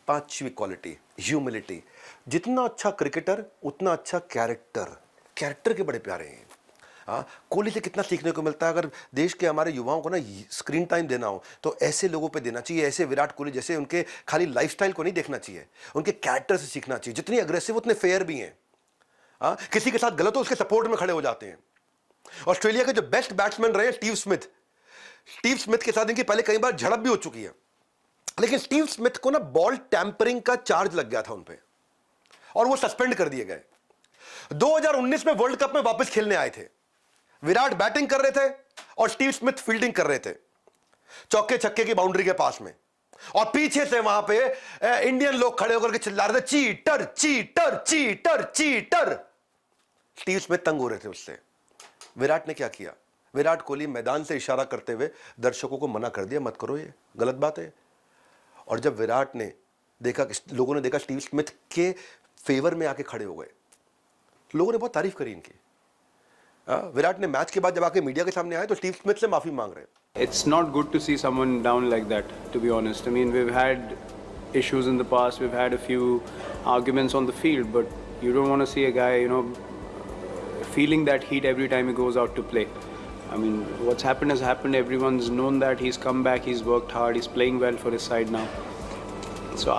पांचवी quality, humility. जितना अच्छा क्रिकेटर उतना अच्छा कैरेक्टर। कैरेक्टर के बड़े प्यारे हैं। हाँ, कोहली से कितना सीखने को मिलता है। अगर देश के हमारे युवाओं को ना स्क्रीन टाइम देना हो तो ऐसे लोगों पे देना चाहिए, ऐसे विराट कोहली जैसे। उनके खाली लाइफस्टाइल को नहीं देखना चाहिए, उनके कैरेक्टर से सीखना चाहिए। जितनी अग्रेसिव उतने फेयर भी हैं। हाँ, किसी के साथ गलत हो उसके सपोर्ट में खड़े हो जाते हैं। ऑस्ट्रेलिया के जो बेस्ट बैट्समैन रहे स्टीव स्मिथ के साथ इनकी पहले कई बार झड़प भी हो चुकी है, लेकिन स्टीव स्मिथ को ना बॉल टैंपरिंग का चार्ज लग गया था उन पे और वो सस्पेंड कर दिए गए। 2019 में वर्ल्ड कप में वापस खेलने आए थे। विराट बैटिंग कर रहे थे और स्टीव स्मिथ फील्डिंग कर रहे थे चौके छक्के की बाउंड्री के पास में, और पीछे से वहां पे इंडियन लोग खड़े होकर के चिल्ला रहे थे cheater cheater cheater cheater. Steve Smith तंग हो रहे थे उससे। विराट ने क्या किया? विराट कोहली मैदान से इशारा करते हुए दर्शकों को मना कर दिया, मत करो, ये गलत बात है। और जब विराट ने देखा, लोगों ने देखा स्टीव स्मिथ के फेवर में आके खड़े हो गए, लोगों ने बहुत तारीफ करी इनकी। विराट ने मैच के बाद जब आके मीडिया के सामने आए तो स्टीव स्मिथ से माफी मांग रहे हैं। It's not good to see someone down like that, to be honest. I mean, we've had issues in the past, we've had a few arguments on the field, but you don't want to see a guy, feeling that heat every time he goes out to play. I mean, what's happened has happened. Everyone's known that. He's come back, he's worked hard, he's playing well for his side now. So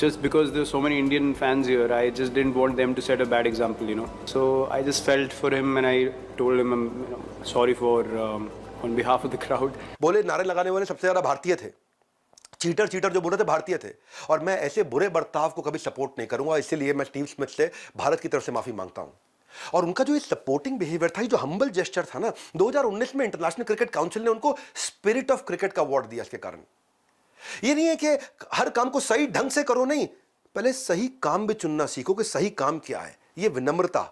just because there's so many Indian fans here, I just didn't want them to set a bad example. So I just felt for him and I told him I'm sorry for on behalf of the crowd. बोले नारे लगाने वाले सबसे ज्यादा भारतीय थे। Cheater cheater जो बोल रहे थे भारतीय थे, और मैं ऐसे बुरे बर्ताव को कभी सपोर्ट नहीं करूंगा। इसलिए मैं स्टीव स्मिथ से भारत की तरफ से माफी मांगता हूं। और उनका जो सपोर्टिंग बिहेवियर था, जो हम्बल जेस्चर था ना, 2019 में इंटरनेशनल क्रिकेट काउंसिल ने उनको स्पिरिट ऑफ क्रिकेट का अवार्ड दिया। इसके कारण ये नहीं है कि हर काम को सही ढंग से करो, नहीं, पहले सही काम भी चुनना सीखो कि सही काम क्या है। ये विनम्रता,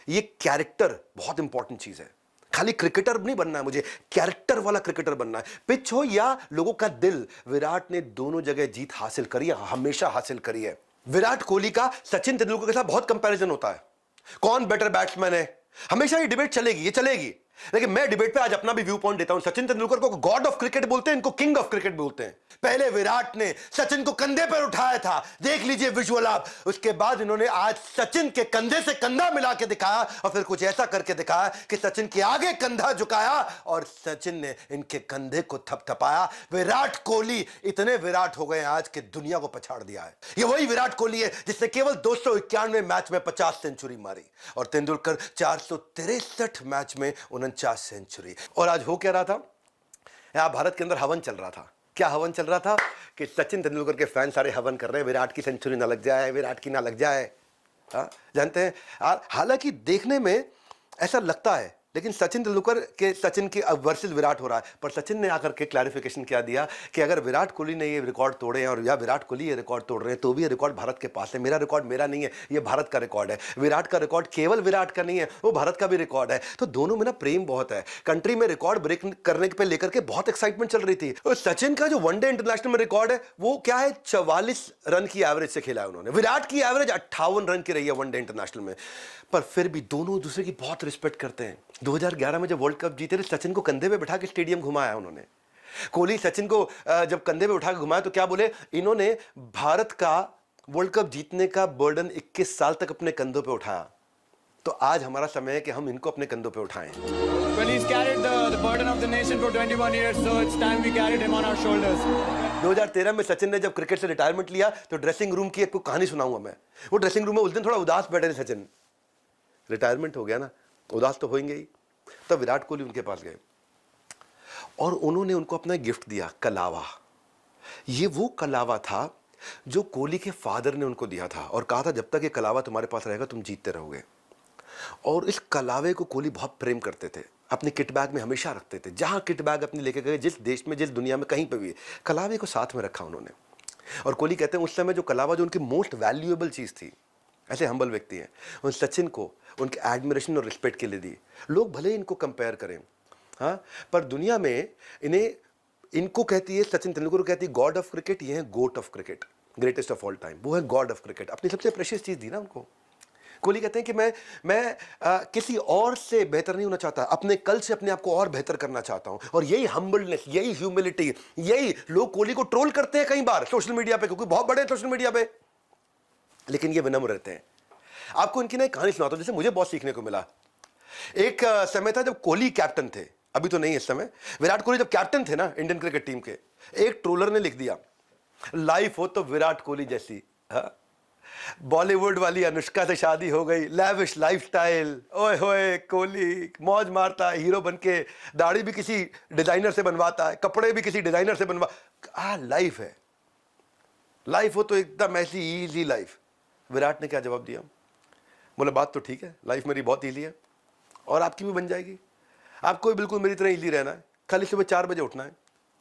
ये कैरेक्टर बहुत इंपॉर्टेंट चीज है। खाली क्रिकेटर नहीं बनना है मुझे, कैरेक्टर वाला क्रिकेटर बनना है। पिच हो या लोगों का दिल, विराट ने दोनों जगह जीत हासिल करी है, हमेशा हासिल करी है। विराट कोहली का सचिन तेंदुलकर के साथ बहुत कंपैरिजन होता है, कौन बेटर बैट्समैन है। हमेशा ये डिबेट चलेगी, ये चलेगी। लेकिन मैं डिबेट पे आज अपना भी व्यू पॉइंट देता हूं। सचिन तेंदुलकर को गॉड ऑफ क्रिकेट बोलते हैं, इनको किंग ऑफ क्रिकेट बोलते हैं। पहले विराट ने सचिन को कंधे पर उठाया था, देख लीजिए विजुअल आप। उसके बाद इन्होंने आज सचिन के कंधे से कंधा मिला के दिखाया और फिर कुछ ऐसा करके दिखाया कि सचिन के आगे कंधा झुकाया और सचिन ने इनके कंधे को थपथपाया। विराट कोहली इतने विराट हो गए आज कि दुनिया को पछाड़ दिया है। ये वही विराट कोहली है जिसने केवल 291 मैच में 50 सेंचुरी मारी, और तेंदुलकर 463 मैच में 49 सेंचुरी। और आज हो क्या रहा था? यहां भारत के अंदर हवन चल रहा था। क्या हवन चल रहा था? कि सचिन तेंदुलकर के फैन सारे हवन कर रहे हैं, विराट की सेंचुरी ना लग जाए, विराट की ना लग जाए। जानते हैं, हालांकि देखने में ऐसा लगता है, लेकिन सचिन तेंदुलकर के सचिन की वर्सेस विराट हो रहा है। पर सचिन ने आकर के क्लैरिफिकेशन क्या दिया कि अगर विराट कोहली ने ये रिकॉर्ड तोड़े हैं और या विराट कोहली ये रिकॉर्ड तोड़ रहे हैं तो भी ये रिकॉर्ड भारत के पास है। मेरा रिकॉर्ड मेरा नहीं है, ये भारत का रिकॉर्ड है। विराट का रिकॉर्ड केवल विराट का नहीं है, वो भारत का भी रिकॉर्ड है। तो दोनों में ना प्रेम बहुत है। कंट्री में रिकॉर्ड ब्रेक करने पे लेकर के बहुत एक्साइटमेंट चल रही थी। और सचिन का जो वनडे इंटरनेशनल में रिकॉर्ड है वो क्या है? 44 रन की एवरेज से खेला है उन्होंने। विराट की एवरेज 58 रन की रही है वनडे इंटरनेशनल में। पर फिर भी दोनों दूसरे की बहुत रिस्पेक्ट करते हैं। 2011 में जब वर्ल्ड कप जीते थे, सचिन को कंधे पे बिठा के स्टेडियम घुमाया उन्होंने। कोहली सचिन को जब कंधे पे उठा के घुमाया तो क्या बोले? इन्होंने भारत का वर्ल्ड कप जीतने का बर्डन 21 साल तक अपने कंधों पे उठाया। तो आज हमारा समय है कि हम इनको अपने कंधों पे उठाएं। Well, he's carried the burden of the nation for 21 years, so it's time we carried him on our shoulders. 2013 में सचिन ने जब क्रिकेट से रिटायरमेंट लिया तो ड्रेसिंग रूम की एक कहानी सुनाऊंगा मैं। वो ड्रेसिंग रूम में उस दिन थोड़ा उदास बैठे थे सचिन। रिटायरमेंट हो गया ना, उदास तो होंगे ही। तब विराट कोहली उनके पास गए और उन्होंने उनको अपना गिफ्ट दिया, कलावा। ये वो कलावा था जो कोहली के फादर ने उनको दिया था और कहा था जब तक ये कलावा तुम्हारे पास रहेगा तुम जीतते रहोगे। और इस कलावे को कोहली बहुत प्रेम करते थे, अपने किट बैग में हमेशा रखते थे। जहां किट बैग अपने लेके गए, जिस देश में, जिस दुनिया में, कहीं पे भी कलावे को साथ में रखा उन्होंने। और कोहली कहते हैं उस समय जो कलावा जो उनकी मोस्ट वैल्यूएबल चीज थी, ऐसे हम्बल व्यक्ति हैं, उन सचिन को उनके एडमिरेशन और रिस्पेक्ट के लिए दी। लोग भले इनको कंपेयर करें, हाँ, पर दुनिया में इनको कहती है, सचिन तेंदुलकर कहती है गॉड ऑफ क्रिकेट, ये है GOAT of cricket, greatest of all time. वो है गॉड ऑफ क्रिकेट। अपनी सबसे प्रेशियस चीज दी ना उनको। कोहली कहते हैं कि मैं किसी और से बेहतर नहीं होना चाहता, अपने कल से अपने आप को और बेहतर करना चाहता हूं। और यही हम्बलनेस, यही ह्यूमिलिटी, यही लोग कोहली को ट्रोल करते हैं कई बार सोशल मीडिया पे, क्योंकि बहुत बड़े सोशल मीडिया पे, लेकिन ये विनम्र रहते हैं। आपको इनकी ना एक कहानी सुनाता हूं जिससे मुझे बहुत सीखने को मिला। एक समय था जब कोहली कैप्टन थे, अभी तो नहीं इस समय, विराट कोहली जब कैप्टन थे ना इंडियन क्रिकेट टीम के, एक ट्रोलर ने लिख दिया, लाइफ हो तो विराट कोहली जैसी, हाँ? बॉलीवुड वाली अनुष्का से शादी हो गई, लैविश लाइफस्टाइल, ओए होए कोहली मौज मारता है, हीरो बनके, दाढ़ी भी किसी डिजाइनर से बनवाता है, कपड़े भी किसी डिजाइनर से लाइफ है, लाइफ हो तो एकदम ऐसी इजी लाइफ। विराट ने क्या जवाब दिया? बोले बात तो ठीक है, लाइफ मेरी बहुत इजी है और आपकी भी बन जाएगी, आपको भी बिल्कुल मेरी तरह इजी रहना है, खाली सुबह 4 बजे उठना है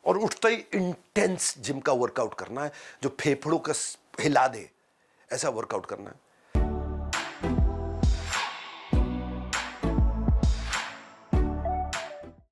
और उठते ही इंटेंस जिम का वर्कआउट करना है जो फेफड़ों का हिला दे, ऐसा वर्कआउट करना है।